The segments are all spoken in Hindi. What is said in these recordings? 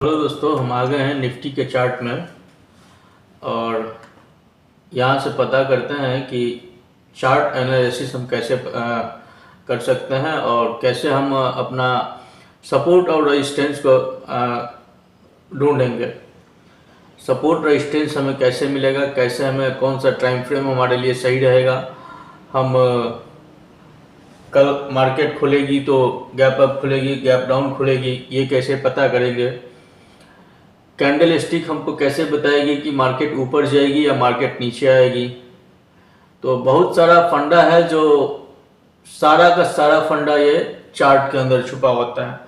हेलो दोस्तों, हम आ गए हैं निफ्टी के चार्ट में और यहाँ से पता करते हैं कि चार्ट एनालिसिस हम कैसे कर सकते हैं और कैसे हम अपना सपोर्ट और रेजिस्टेंस को ढूंढेंगे। सपोर्ट रेजिस्टेंस हमें कैसे मिलेगा, कैसे हमें कौन सा टाइम फ्रेम हमारे लिए सही रहेगा। हम कल मार्केट खुलेगी तो गैप अप खुलेगी, गैप डाउन खुलेगी, ये कैसे पता करेंगे। कैंडल स्टिक हमको कैसे बताएगी कि मार्केट ऊपर जाएगी या मार्केट नीचे आएगी। तो बहुत सारा फंडा है, जो सारा का सारा फंडा ये चार्ट के अंदर छुपा होता है।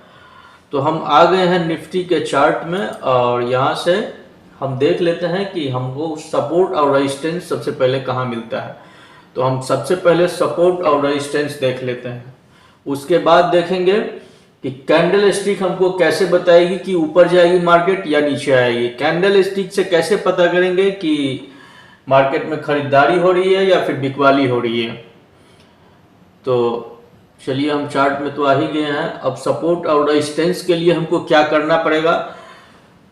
तो हम आ गए हैं निफ्टी के चार्ट में और यहाँ से हम देख लेते हैं कि हमको सपोर्ट और रेजिस्टेंस सबसे पहले कहाँ मिलता है। तो हम सबसे पहले सपोर्ट और रेजिस्टेंस देख लेते हैं, उसके बाद देखेंगे कि कैंडल स्टिक हमको कैसे बताएगी कि ऊपर जाएगी मार्केट या नीचे आएगी। कैंडल स्टिक से कैसे पता करेंगे कि मार्केट में खरीदारी हो रही है या फिर बिकवाली हो रही है। तो चलिए, हम चार्ट में तो आ ही गए हैं। अब सपोर्ट और रेजिस्टेंस के लिए हमको क्या करना पड़ेगा।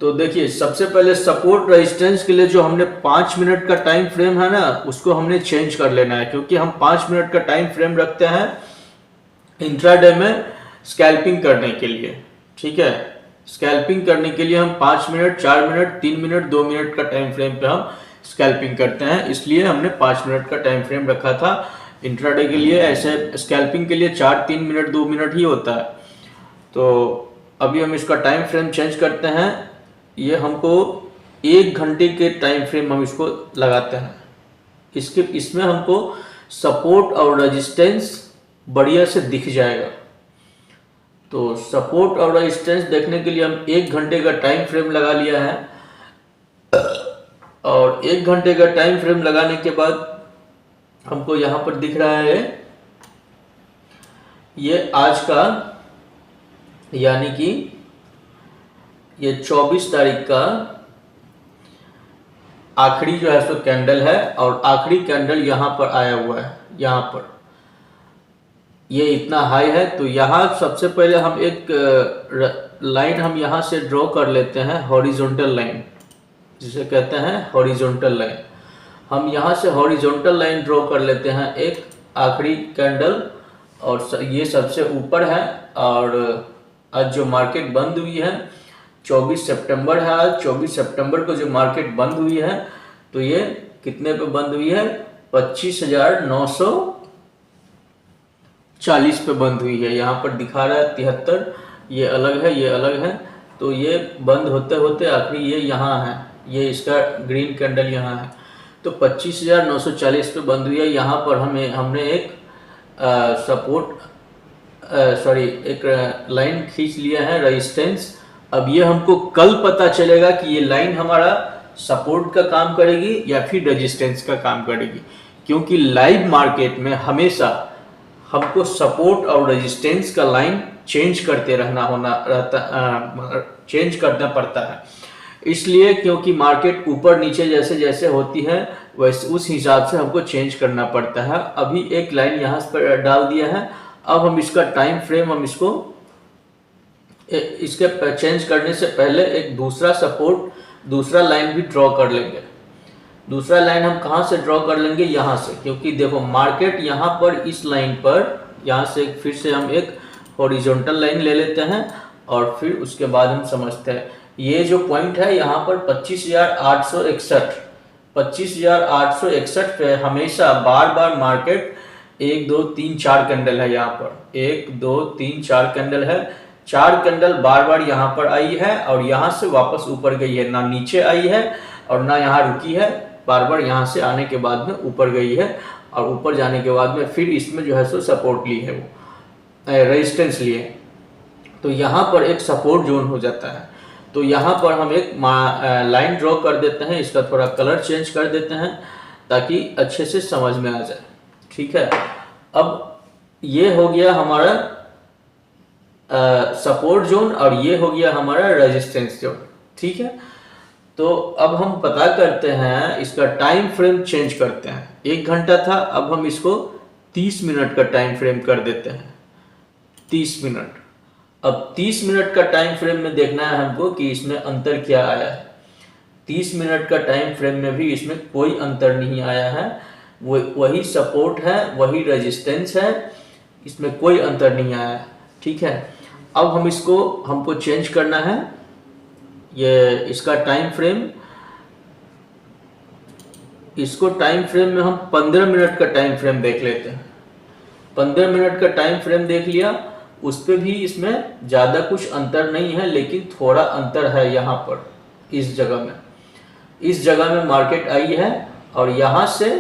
तो देखिए, सबसे पहले सपोर्ट रेजिस्टेंस के लिए जो हमने 5 मिनट का टाइम फ्रेम है ना, उसको हमने चेंज कर लेना है, क्योंकि हम 5 मिनट का टाइम फ्रेम रखते हैं इंट्राडे में स्कैल्पिंग करने के लिए। ठीक है, स्कैल्पिंग करने के लिए हम 5 मिनट, 4 मिनट, 3 मिनट, 2 मिनट का टाइम फ्रेम पे हम स्कैल्पिंग करते हैं, इसलिए हमने 5 मिनट का टाइम फ्रेम रखा था। इंट्राडे के लिए ऐसे स्कैल्पिंग के लिए 4, 3 मिनट, 2 मिनट ही होता है। तो अभी हम इसका टाइम फ्रेम चेंज करते हैं। ये हमको 1 घंटे के टाइम फ्रेम हम इसको लगाते हैं। इसमें हमको सपोर्ट और रेजिस्टेंस बढ़िया से दिख जाएगा। तो सपोर्ट और रेजिस्टेंस देखने के लिए हम 1 घंटे का टाइम फ्रेम लगा लिया है और 1 घंटे का टाइम फ्रेम लगाने के बाद हमको यहाँ पर दिख रहा है ये आज का, यानी कि ये 24 तारीख का आखिरी जो है सो कैंडल है और आखिरी कैंडल यहाँ पर आया हुआ है। यहाँ पर ये इतना हाई है, तो यहाँ सबसे पहले हम एक लाइन हम यहाँ से ड्रॉ कर लेते हैं, हॉरिजॉन्टल लाइन जिसे कहते हैं हॉरिजॉन्टल लाइन। हम यहाँ से हॉरिजॉन्टल लाइन ड्रॉ कर लेते हैं एक आखिरी कैंडल, और ये सबसे ऊपर है। और आज जो मार्केट बंद हुई है 24 सितंबर है, आज 24 सितंबर को जो मार्केट बंद हुई है, तो ये कितने पे बंद हुई है, 25,940 पे बंद हुई है। यहाँ पर दिखा रहा है 73, ये अलग है, ये अलग है। तो ये बंद होते होते आखिरी ये यहाँ है, ये इसका ग्रीन कैंडल यहाँ है। तो 25,940 पे बंद हुई है। यहाँ पर हमने एक एक लाइन खींच लिया है, रेजिस्टेंस। अब ये हमको कल पता चलेगा कि ये लाइन हमारा सपोर्ट का काम करेगी या फिर रेजिस्टेंस का काम करेगी, क्योंकि लाइव मार्केट में हमेशा हमको सपोर्ट और रेजिस्टेंस का लाइन चेंज करना पड़ता है। इसलिए क्योंकि मार्केट ऊपर नीचे जैसे जैसे होती है वैसे उस हिसाब से हमको चेंज करना पड़ता है। अभी एक लाइन यहाँ पर डाल दिया है। अब हम इसका टाइम फ्रेम हम इसके चेंज करने से पहले एक दूसरा लाइन भी ड्रॉ कर लेंगे। दूसरा लाइन हम कहाँ से ड्रॉ कर लेंगे, यहाँ से, क्योंकि देखो मार्केट यहाँ पर इस लाइन पर, यहाँ से फिर से हम एक हॉरिजॉन्टल लाइन ले लेते हैं और फिर उसके बाद हम समझते हैं ये जो पॉइंट है यहाँ पर 25,861 पे हमेशा बार बार मार्केट 1 2 3 4 कैंडल है। यहाँ पर 1 2 3 4 कैंडल है। 4 कैंडल बार बार यहाँ पर आई है और यहाँ से वापस ऊपर गई है, ना नीचे आई है और ना यहाँ रुकी है। बार बार यहाँ से आने के बाद में ऊपर गई है और ऊपर जाने के बाद में फिर इसमें जो है सो सपोर्ट ली है, वो रेजिस्टेंस लिए। तो यहाँ पर एक सपोर्ट जोन हो जाता है। तो यहाँ पर हम एक लाइन ड्रॉ कर देते हैं, इसका थोड़ा कलर चेंज कर देते हैं ताकि अच्छे से समझ में आ जाए। ठीक है, अब ये हो गया हमारा सपोर्ट जोन और ये हो गया हमारा रेजिस्टेंस जोन। ठीक है, तो अब हम पता करते हैं, इसका टाइम फ्रेम चेंज करते हैं। 1 घंटा था, अब हम इसको 30 मिनट का टाइम फ्रेम कर देते हैं। 30 मिनट। अब 30 मिनट का टाइम फ्रेम में देखना है हमको कि इसमें अंतर क्या आया है। 30 मिनट का टाइम फ्रेम में भी इसमें कोई अंतर नहीं आया है, वही सपोर्ट है, वही रेजिस्टेंस है, इसमें कोई अंतर नहीं आया है। ठीक है, अब हमको चेंज करना है ये इसका टाइम फ्रेम। इसको टाइम फ्रेम में हम 15 मिनट का टाइम फ्रेम देख लेते हैं। 15 मिनट का टाइम फ्रेम देख लिया, उस पर भी इसमें ज़्यादा कुछ अंतर नहीं है, लेकिन थोड़ा अंतर है यहाँ पर। इस जगह में मार्केट आई है और यहाँ से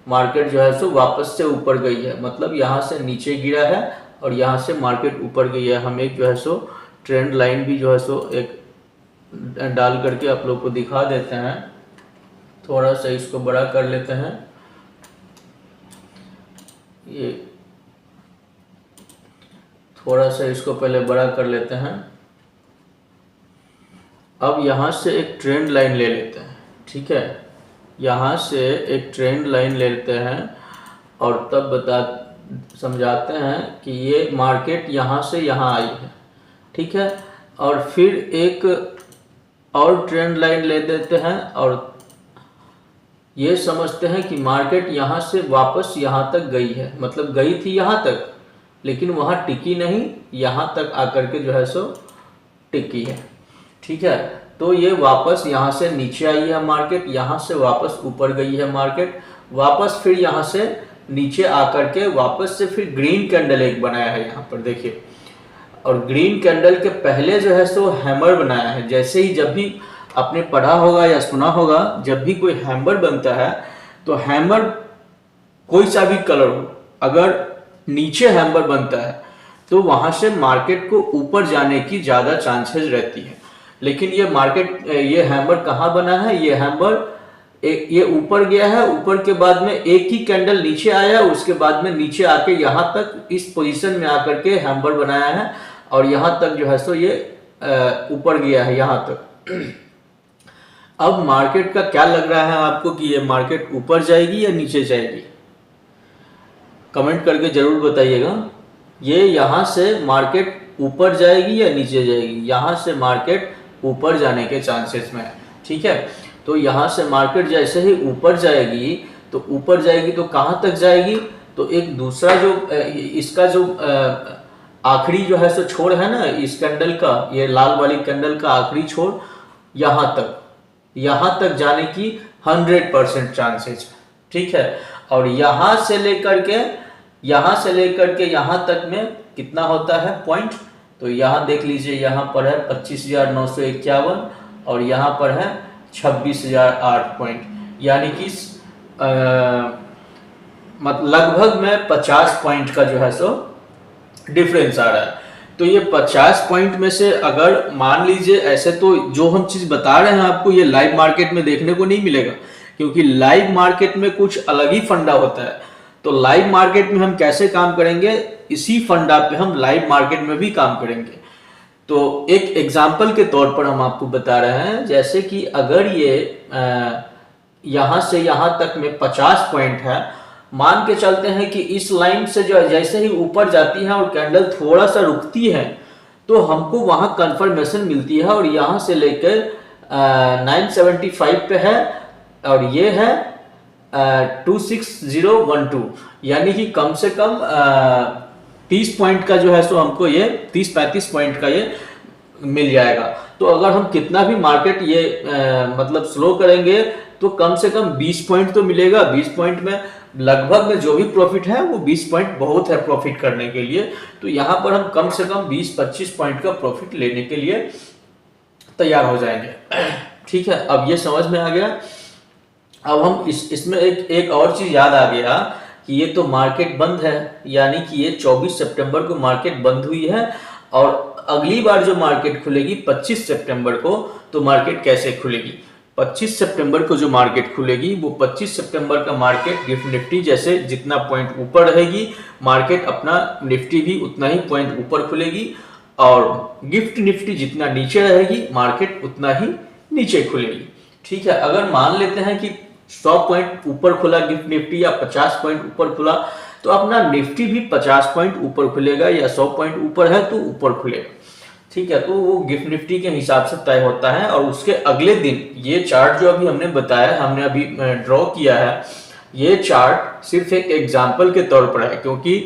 मार्केट जो है सो वापस से ऊपर गई है, मतलब यहाँ से नीचे गिरा है और यहाँ से मार्केट ऊपर गई है। हम एक जो है सो ट्रेंड लाइन भी जो है सो एक डाल करके आप लोग को दिखा देते हैं। थोड़ा सा इसको बड़ा कर लेते हैं, ये थोड़ा सा इसको पहले बड़ा कर लेते हैं। अब यहाँ से एक ट्रेंड लाइन ले लेते हैं। ठीक है, यहाँ से एक ट्रेंड लाइन ले लेते हैं और तब समझाते हैं कि ये मार्केट यहाँ से यहाँ आई है। ठीक है, और फिर एक और ट्रेंड लाइन ले देते हैं और ये समझते हैं कि मार्केट यहाँ से वापस यहाँ तक गई है, मतलब गई थी यहाँ तक लेकिन वहाँ टिकी नहीं, यहाँ तक आकर के जो है सो टिकी है। ठीक है, तो ये वापस यहाँ से नीचे आई है मार्केट, यहाँ से वापस ऊपर गई है मार्केट, वापस फिर यहाँ से नीचे आकर के वापस से फिर ग्रीन कैंडल एक बनाया है यहाँ पर देखिए। और ग्रीन कैंडल के पहले जो है सो हैमर बनाया है। जैसे ही जब भी आपने पढ़ा होगा या सुना होगा, जब भी कोई हैमर बनता है तो हैमर कोई सा भी कलर हो, अगर नीचे हैमर बनता है तो वहां से मार्केट को ऊपर जाने की ज्यादा चांसेस रहती है। लेकिन ये हैमर कहाँ बना है, ये हैमर ये ऊपर गया है, ऊपर के बाद में एक ही कैंडल नीचे आया, उसके बाद में नीचे आके यहाँ तक इस पोजीशन में आकर के हैमर बनाया है और यहाँ तक जो है सो ये ऊपर गया है यहाँ तक। अब मार्केट का क्या लग रहा है आपको कि ये मार्केट ऊपर जाएगी या नीचे जाएगी? कमेंट करके जरूर बताइएगा। ये यहाँ से मार्केट ऊपर जाएगी या नीचे जाएगी? यहाँ से मार्केट ऊपर जाने के चांसेस में है। ठीक है, तो यहाँ से मार्केट जैसे ही ऊपर जाएगी तो कहाँ तक जाएगी? तो एक दूसरा जो इसका जो आखिरी जो है सो छोर है ना इस कैंडल का, ये लाल वाली कैंडल का आखिरी छोर यहाँ तक जाने की 100% चांसेस। ठीक है, और यहाँ से लेकर के यहाँ तक में कितना होता है पॉइंट? तो यहाँ देख लीजिए, यहाँ पर है 25,951 और यहाँ पर है 26,008 पॉइंट, यानी कि मतलब लगभग में 50 पॉइंट का जो है सो डिफरेंस आ रहा है। तो ये 50 पॉइंट में से अगर मान लीजिए, ऐसे तो जो हम चीज बता रहे हैं आपको ये लाइव मार्केट में देखने को नहीं मिलेगा, क्योंकि लाइव मार्केट में कुछ अलग ही फंडा होता है। तो लाइव मार्केट में हम कैसे काम करेंगे, इसी फंडा पे हम लाइव मार्केट में भी काम करेंगे। तो एक एग्जाम्पल के तौर पर हम आपको बता रहे हैं, जैसे कि अगर ये यहाँ से यहाँ तक में 50 पॉइंट है, मान के चलते हैं कि इस लाइन से जो जैसे ही ऊपर जाती है और कैंडल थोड़ा सा रुकती है तो हमको वहां कंफर्मेशन मिलती है और यहाँ से लेकर 975 पे है और ये है 26012, यानी कि कम से कम 30 पॉइंट का जो है सो हमको ये 30-35 पॉइंट का ये मिल जाएगा। तो अगर हम कितना भी मार्केट ये मतलब स्लो करेंगे तो कम से कम 20 पॉइंट तो मिलेगा। 20 पॉइंट में लगभग में जो भी प्रॉफिट है वो 20 पॉइंट बहुत है प्रॉफिट करने के लिए। तो यहाँ पर हम कम से कम 20-25 पॉइंट का प्रॉफिट लेने के लिए तैयार हो जाएंगे। ठीक है, अब ये समझ में आ गया। अब हम इसमें एक और चीज याद आ गया कि ये तो मार्केट बंद है, यानी कि ये 24 सितंबर को मार्केट बंद हुई है और अगली बार जो मार्केट खुलेगी 25 सितंबर को, तो मार्केट कैसे खुलेगी? 25 सितंबर को जो मार्केट खुलेगी वो 25 सितंबर का मार्केट गिफ्ट निफ्टी जैसे जितना पॉइंट ऊपर रहेगी मार्केट अपना निफ्टी भी उतना ही पॉइंट ऊपर खुलेगी, और गिफ्ट निफ्टी जितना नीचे रहेगी मार्केट उतना ही नीचे खुलेगी। ठीक है, अगर मान लेते हैं कि 100 पॉइंट ऊपर खुला गिफ्ट निफ्टी या 50 पॉइंट ऊपर खुला, तो अपना निफ्टी भी 50 पॉइंट ऊपर खुलेगा या 100 पॉइंट ऊपर है तो ऊपर खुलेगा। ठीक है, तो वो गिफ्ट निफ्टी के हिसाब से तय होता है। और उसके अगले दिन ये चार्ट जो अभी हमने बताया, हमने अभी ड्रॉ किया है, ये चार्ट सिर्फ एक एग्जाम्पल के तौर पर है, क्योंकि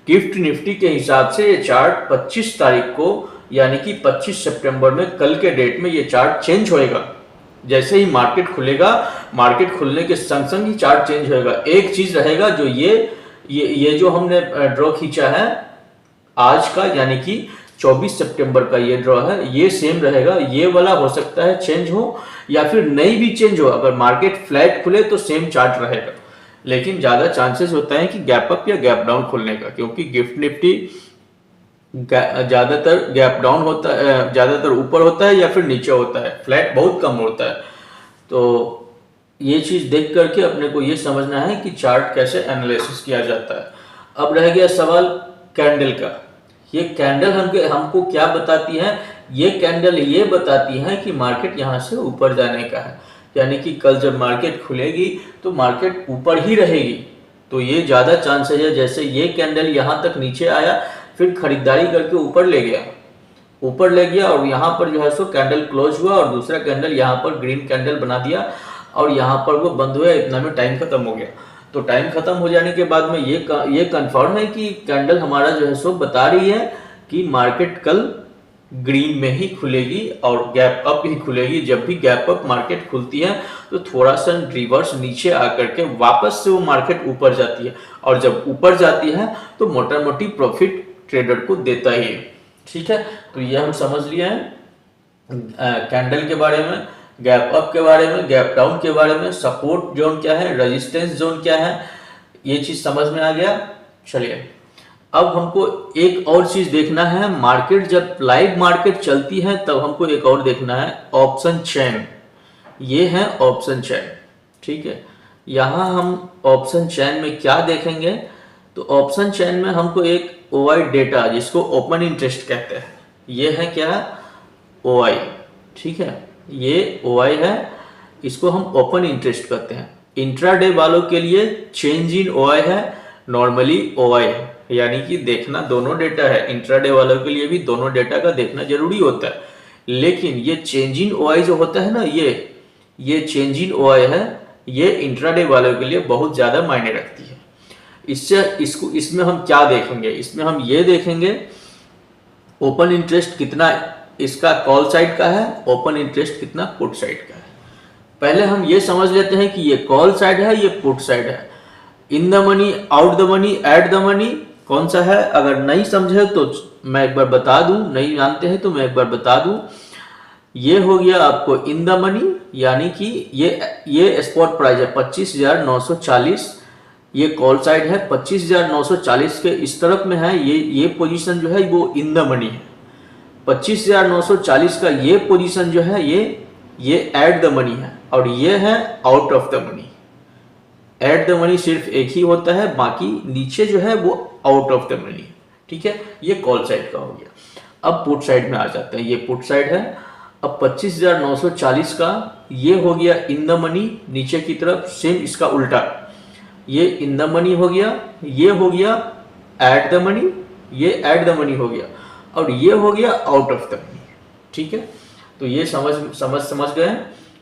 गिफ्ट निफ्टी के हिसाब से ये चार्ट 25 तारीख को यानी कि 25 सितंबर में, कल के डेट में ये चार्ट चेंज होएगा। जैसे ही मार्केट खुलेगा, मार्केट खुलने के संग संग ही चार्ट चेंज होएगा। एक चीज रहेगा, जो ये जो हमने ड्रॉ खींचा है आज का, यानी कि 24 सितंबर का ये ड्रॉ है, ये सेम रहेगा। ये वाला हो सकता है चेंज हो या फिर नहीं भी चेंज हो। अगर मार्केट फ्लैट खुले तो सेम चार्ट रहेगा, लेकिन ज्यादा चांसेस होता है कि गैप अप या गैप डाउन खुलने का, क्योंकि गिफ्ट निफ्टी ज्यादातर गैप डाउन होता है, ज्यादातर ऊपर होता है या फिर नीचे होता है, फ्लैट बहुत कम होता है। तो ये चीज देख करके अपने को ये समझना है कि चार्ट कैसे एनालिसिस किया जाता है। अब रह गया सवाल कैंडल का। ये कैंडल हमको क्या बताती है? ये कैंडल ये बताती है कि मार्केट यहाँ से ऊपर जाने का है, यानी कि कल जब मार्केट खुलेगी तो मार्केट ऊपर ही रहेगी। तो ये ज़्यादा चांसेस है, जैसे ये कैंडल यहाँ तक नीचे आया, फिर खरीदारी करके ऊपर ले गया और यहाँ पर जो है सो कैंडल क्लोज हुआ और दूसरा कैंडल यहाँ पर ग्रीन कैंडल बना दिया और यहाँ पर वो बंद हुआ। इतना में टाइम खत्म हो गया। तो टाइम खत्म हो जाने के बाद में ये कंफर्म है कि कैंडल हमारा जो है सो बता रही है कि मार्केट कल ग्रीन में ही खुलेगी और गैप अप ही खुलेगी। जब भी गैप अप मार्केट खुलती है तो थोड़ा सा रिवर्स नीचे आकर के वापस से वो मार्केट ऊपर जाती है, और जब ऊपर जाती है तो मोटा मोटी प्रॉफिट ट्रेडर को देता ही है। ठीक है, तो ये हम समझ लिए हैं कैंडल के बारे में, गैप अप के बारे में, गैप डाउन के बारे में, सपोर्ट जोन क्या है, रेजिस्टेंस जोन क्या है, ये चीज समझ में आ गया। चलिए अब हमको एक और चीज देखना है। मार्केट जब लाइव मार्केट चलती है तब हमको एक और देखना है, ऑप्शन चेन। ये है ऑप्शन चेन। ठीक है, यहाँ हम ऑप्शन चेन में क्या देखेंगे? तो ऑप्शन चेन में हमको एक ओआई डेटा, जिसको ओपन इंटरेस्ट कहते हैं, ये है क्या? ओआई। ठीक है, ये ओआई है, इसको हम ओपन इंटरेस्ट कहते हैं। इंट्राडे वालों के लिए चेंज इन ओआई है, नॉर्मली ओआई है, यानी कि देखना दोनों डेटा है। इंट्राडे वालों के लिए भी दोनों डेटा का देखना जरूरी होता है, लेकिन ये चेंज इन ओआई जो होता है ना, ये चेंज इन ओआई है, ये इंट्राडे वालों के लिए बहुत ज्यादा मायने रखती है। इसमें हम क्या देखेंगे? इसमें हम ये देखेंगे ओपन इंटरेस्ट कितना इसका कॉल साइड का है, ओपन इंटरेस्ट कितना पुट साइड का है। पहले हम ये समझ लेते हैं कि ये कॉल साइड है, ये पुट साइड है। In the money, out the money, at the money कौन सा है? अगर नहीं समझे तो मैं एक बार बता दूं, नहीं जानते हैं तो मैं एक बार बता दूं। ये हो गया आपको इन द मनी, यानी कि ये स्पॉट प्राइस है 25,940। ये कॉल साइड है 25,940 के इस तरफ में है। ये पोजीशन जो है वो इन द मनी है। 25,940 का ये पोजीशन जो है ये एट द मनी है, और ये है out of the money. At the money सिर्फ एक ही होता है, बाकी नीचे जो है वो आउट ऑफ द मनी। ठीक है, ये कॉल साइड का हो गया। अब पुट साइड में आ जाते हैं, ये पुट साइड है। अब 25,940 का ये हो गया इन द मनी, नीचे की तरफ सेम इसका उल्टा, ये इन द मनी हो गया, ये हो गया एट द मनी, ये एट द मनी हो गया, और ये हो गया आउट ऑफ द मनी। ठीक है, तो ये समझ गए।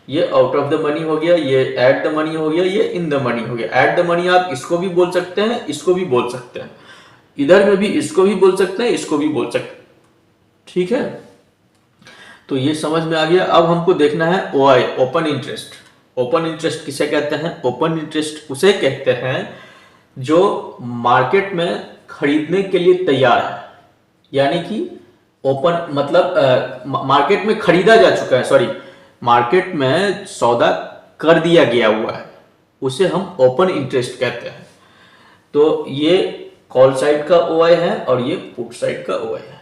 ये आउट ऑफ द मनी हो गया, ये एट द मनी हो गया, ये इन द मनी हो गया। एट द मनी आप इसको भी बोल सकते हैं, इसको भी बोल सकते हैं, इधर में भी इसको भी बोल सकते हैं, इसको भी बोल सकते हैं। ठीक है, तो ये समझ में आ गया। अब हमको देखना है OI, open interest. Open interest किसे कहते हैं? ओपन इंटरेस्ट उसे कहते हैं जो मार्केट में खरीदने के लिए तैयार है, यानी कि ओपन मतलब मार्केट में खरीदा जा चुका है, सॉरी मार्केट में सौदा कर दिया गया हुआ है, उसे हम ओपन इंटरेस्ट कहते हैं। तो ये कॉल साइड का ओआई है और ये पुट साइड का ओआई है,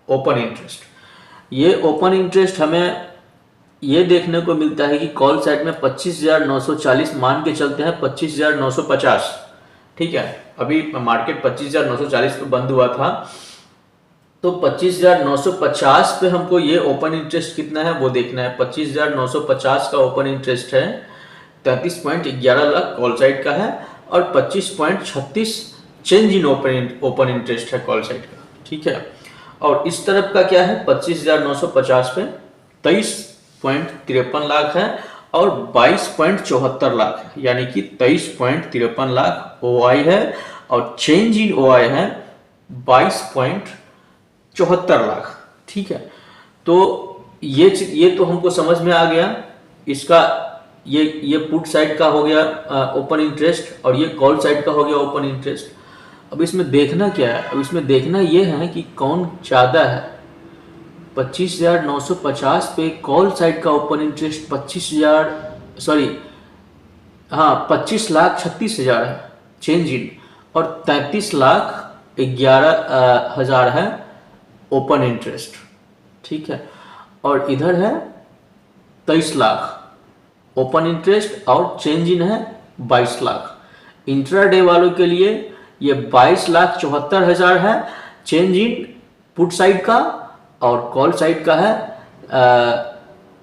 ओपन इंटरेस्ट। ये ओपन इंटरेस्ट हमें ये देखने को मिलता है कि कॉल साइड में 25,940 मान के चलते हैं, 25,950। ठीक है, अभी मार्केट 25,940 पे बंद हुआ था, तो 25,950 पे हमको ये ओपन इंटरेस्ट कितना है वो देखना है। 25,950 का ओपन इंटरेस्ट है, 33.11 लाख कॉल साइड का है, और 25.36 चेंज इन ओपन इंटरेस्ट है कॉल साइड का। ठीक है, और इस तरफ का क्या है 25,950 पे 23.53 लाख है और 22.74 लाख है, यानी कि 23.53 लाख OI है और चेंज इन OI है 22.74 लाख। ठीक है, तो ये तो हमको समझ में आ गया। इसका ये पुट साइड का हो गया ओपन इंटरेस्ट और ये कॉल साइड का हो गया ओपन इंटरेस्ट। अब इसमें देखना क्या है, अब इसमें देखना ये है कि कौन ज़्यादा है। 25,950 पे कॉल साइड का ओपन इंटरेस्ट 25,36,000 है चेंज इन, और 33,11,000 है ओपन इंटरेस्ट। ठीक है, और इधर है 23 लाख ओपन इंटरेस्ट और चेंज इन है 22 लाख। इंट्राडे वालों के लिए ये 22,74,000 है चेंज इन पुट साइड का, और कॉल साइड का है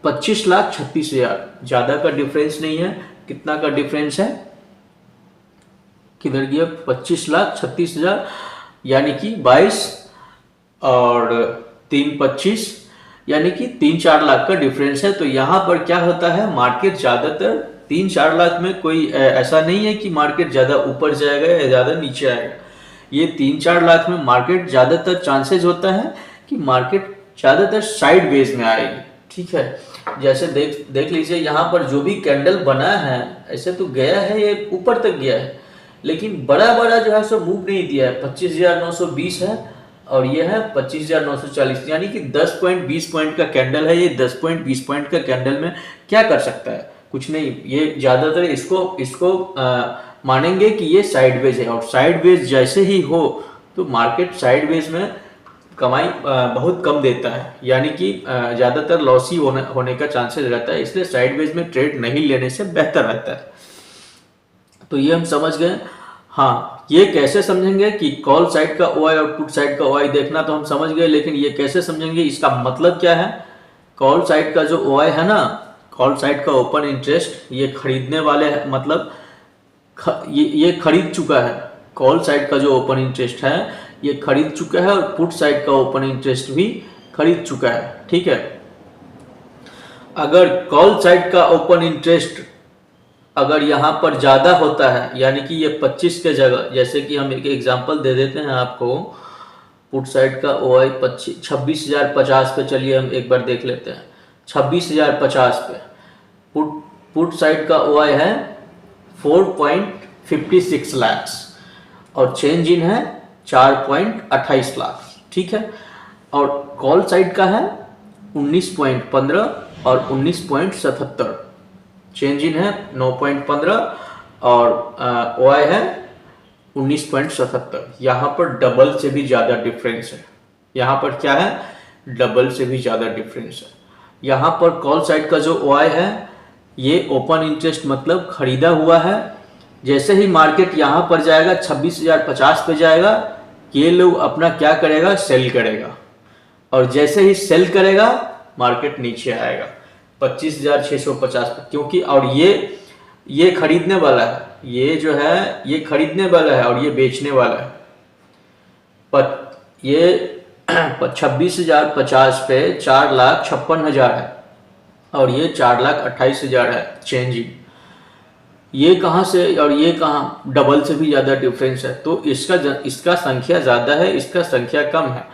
25,36,000। ज़्यादा का डिफरेंस नहीं है। कितना का डिफरेंस है, किधर गया 25,36,000, यानी कि 22 और 3 25, यानी कि 3-4 लाख का डिफरेंस है। तो यहाँ पर क्या होता है, मार्केट ज़्यादातर 3-4 लाख में कोई ऐसा नहीं है कि मार्केट ज़्यादा ऊपर जाएगा या ज़्यादा नीचे आएगा। ये 3-4 लाख में मार्केट ज़्यादातर चांसेस होता है कि मार्केट ज़्यादातर साइड वेज में आएगी। ठीक है, जैसे देख लीजिए यहाँ पर जो भी कैंडल बना है, ऐसे तो गया है ये ऊपर तक गया है, लेकिन बड़ा बड़ा जो है सो मूव नहीं दिया है। 25,920 है और ये है 25,940, यानी कि 10 पॉइंट 20 पॉइंट का कैंडल है। ये 10 पॉइंट 20 पॉइंट का कैंडल में क्या कर सकता है, कुछ नहीं। ये ज़्यादातर इसको मानेंगे कि ये साइडवेज है, और साइडवेज जैसे ही हो तो मार्केट साइडवेज में कमाई बहुत कम देता है, यानी कि ज़्यादातर लॉस ही होने का चांसेस रहता है। इसलिए साइडवेज में ट्रेड नहीं लेने से बेहतर रहता है। तो ये हम समझ गए। हाँ, ये कैसे समझेंगे कि कॉल साइड का OI और पुट साइड का OI देखना तो हम समझ गए, लेकिन ये कैसे समझेंगे, इसका मतलब क्या है। कॉल साइड का जो OI है ना, कॉल साइड का ओपन इंटरेस्ट, ये खरीदने वाले है, मतलब ये खरीद चुका है। कॉल साइड का जो ओपन इंटरेस्ट है ये खरीद चुका है, और पुट साइड का ओपन इंटरेस्ट भी खरीद चुका है। ठीक है, अगर कॉल साइड का ओपन इंटरेस्ट अगर यहाँ पर ज़्यादा होता है, यानी कि ये 25 के जगह, जैसे कि हम एक एग्जांपल दे देते हैं आपको, पुट साइड का OI 26,050 पे, चलिए हम एक बार देख लेते हैं। 26,050 पे पुट साइड का OI है 4.56 लाख और चेंज इन है 4.28 लाख। ठीक है, और कॉल साइड का है 19.15 और 19.77, चेंज इन है 9.15 और OI है 19.77। यहाँ पर डबल से भी ज़्यादा डिफरेंस है। यहाँ पर क्या है, डबल से भी ज़्यादा डिफरेंस है। यहाँ पर कॉल साइड का जो OI है ये ओपन इंटरेस्ट मतलब खरीदा हुआ है। जैसे ही मार्केट यहाँ पर जाएगा 26,050 पे जाएगा, ये लोग अपना क्या करेगा, सेल करेगा, और जैसे ही सेल करेगा मार्केट नीचे आएगा 25,650 पे, क्योंकि और ये खरीदने वाला है, ये जो है ये खरीदने वाला है और ये बेचने वाला है। पर ये 26,050 पे 4,56,000 है और ये 4,28,000 है चेंज इन। ये कहाँ से और ये कहाँ, डबल से भी ज़्यादा डिफरेंस है। तो इसका संख्या ज़्यादा है, इसका संख्या कम है।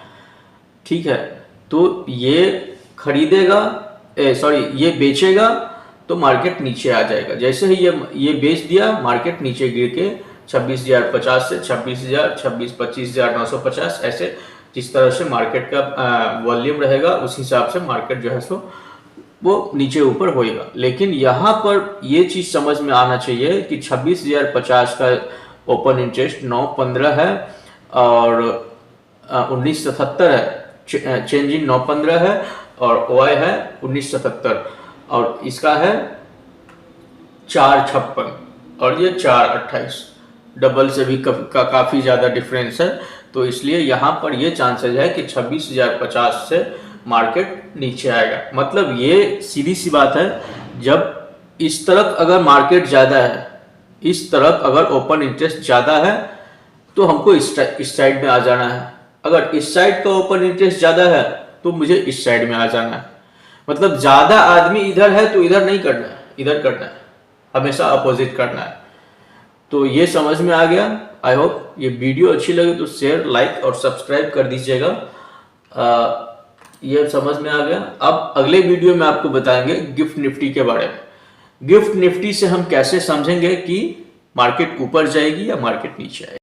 ठीक है, तो ये खरीदेगा ये बेचेगा तो मार्केट नीचे आ जाएगा। जैसे ही ये बेच दिया, मार्केट नीचे गिर के 26,050 से 26,000, 25,950, ऐसे जिस तरह से मार्केट का वॉल्यूम रहेगा उस हिसाब से मार्केट जो है सो वो नीचे ऊपर होएगा। लेकिन यहाँ पर ये चीज़ समझ में आना चाहिए कि 26,050 का ओपन इंटरेस्ट 9.15 है और 1977 है, चेंज इन 9.15 है और OI है 1977 और इसका है 4.56 और ये 4.28, डबल से भी काफ़ी ज़्यादा डिफरेंस है। तो इसलिए यहाँ पर ये चांसेस है कि 26,050 से मार्केट नीचे आएगा। मतलब ये सीधी सी बात है, जब इस तरफ अगर मार्केट ज़्यादा है, इस तरफ अगर ओपन इंटरेस्ट ज़्यादा है तो हमको इस साइड में आ जाना है। अगर इस साइड का ओपन इंटरेस्ट ज्यादा है तो मुझे इस साइड में आ जाना है। मतलब ज्यादा आदमी इधर है तो इधर नहीं करना है, इधर करना है, हमेशा अपोजिट करना है। तो ये समझ में आ गया। आई होप ये वीडियो अच्छी लगे तो शेयर, लाइक और सब्सक्राइब कर दीजिएगा। ये समझ में आ गया। अब अगले वीडियो में आपको बताएंगे गिफ्ट निफ्टी के बारे में। गिफ्ट निफ्टी से हम कैसे समझेंगे कि मार्केट ऊपर जाएगी या मार्केट नीचे आएगी।